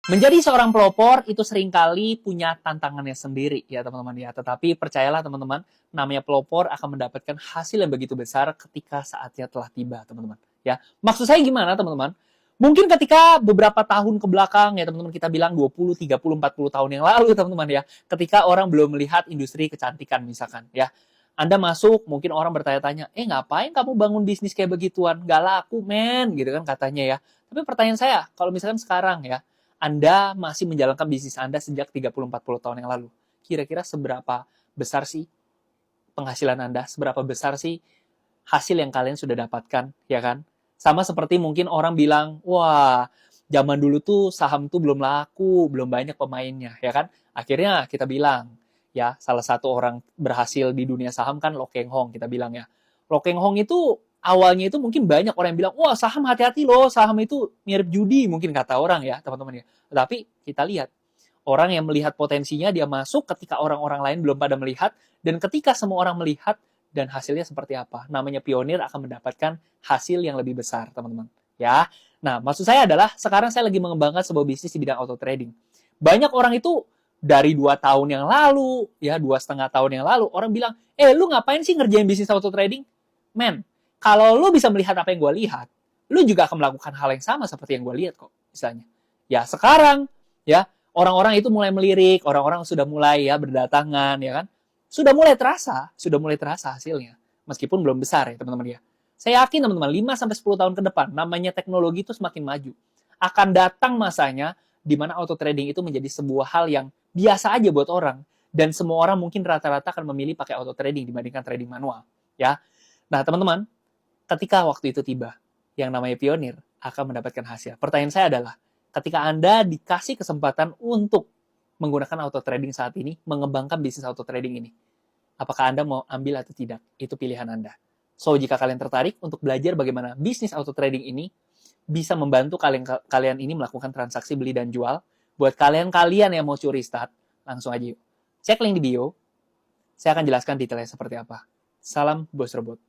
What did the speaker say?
Menjadi seorang pelopor itu seringkali punya tantangannya sendiri ya teman-teman ya. Tetapi percayalah teman-teman, namanya pelopor akan mendapatkan hasil yang begitu besar ketika saatnya telah tiba teman-teman. Ya, maksud saya gimana teman-teman? Mungkin ketika beberapa tahun ke belakang ya teman-teman, kita bilang 20, 30, 40 tahun yang lalu teman-teman ya. Ketika orang belum melihat industri kecantikan misalkan ya. Anda masuk, mungkin orang bertanya-tanya, ngapain kamu bangun bisnis kayak begituan? Gak laku men, gitu kan katanya ya. Tapi pertanyaan saya, kalau misalkan sekarang ya, anda masih menjalankan bisnis Anda sejak 30-40 tahun yang lalu. Kira-kira seberapa besar sih penghasilan Anda? Seberapa besar sih hasil yang kalian sudah dapatkan, ya kan? Sama seperti mungkin orang bilang, wah, zaman dulu tuh saham tuh belum laku, belum banyak pemainnya, ya kan? Akhirnya kita bilang, ya, salah satu orang berhasil di dunia saham kan Lo Keng Hong, kita bilang ya. Lo Keng Hong itu awalnya itu mungkin banyak orang yang bilang, wah saham hati-hati loh, saham itu mirip judi, mungkin kata orang ya, teman-teman ya. Tapi kita lihat, orang yang melihat potensinya, dia masuk ketika orang-orang lain belum pada melihat, dan ketika semua orang melihat, dan hasilnya seperti apa. Namanya pionir akan mendapatkan hasil yang lebih besar, teman-teman. Ya. Nah, maksud saya adalah, sekarang saya lagi mengembangkan sebuah bisnis di bidang auto trading. Banyak orang itu, dari 2 tahun yang lalu, ya 2,5 tahun yang lalu, orang bilang, lu ngapain sih ngerjain bisnis auto trading? Men, kalau lu bisa melihat apa yang gue lihat, lu juga akan melakukan hal yang sama seperti yang gue lihat kok, misalnya. Ya sekarang, ya orang-orang itu mulai melirik, orang-orang sudah mulai ya berdatangan, ya kan? Sudah mulai terasa hasilnya, meskipun belum besar ya teman-teman ya. Saya yakin teman-teman, 5-10 tahun ke depan, namanya teknologi itu semakin maju. Akan datang masanya di mana auto trading itu menjadi sebuah hal yang biasa aja buat orang. Dan semua orang mungkin rata-rata akan memilih pakai auto trading dibandingkan trading manual. Ya. Nah teman-teman, ketika waktu itu tiba, yang namanya pionir akan mendapatkan hasil. Pertanyaan saya adalah, ketika Anda dikasih kesempatan untuk menggunakan auto trading saat ini, mengembangkan bisnis auto trading ini, apakah Anda mau ambil atau tidak? Itu pilihan Anda. So, jika kalian tertarik untuk belajar bagaimana bisnis auto trading ini bisa membantu kalian ini melakukan transaksi beli dan jual, buat kalian yang mau curi start, langsung aja yuk. Cek link di bio, saya akan jelaskan detailnya seperti apa. Salam Bos Robot.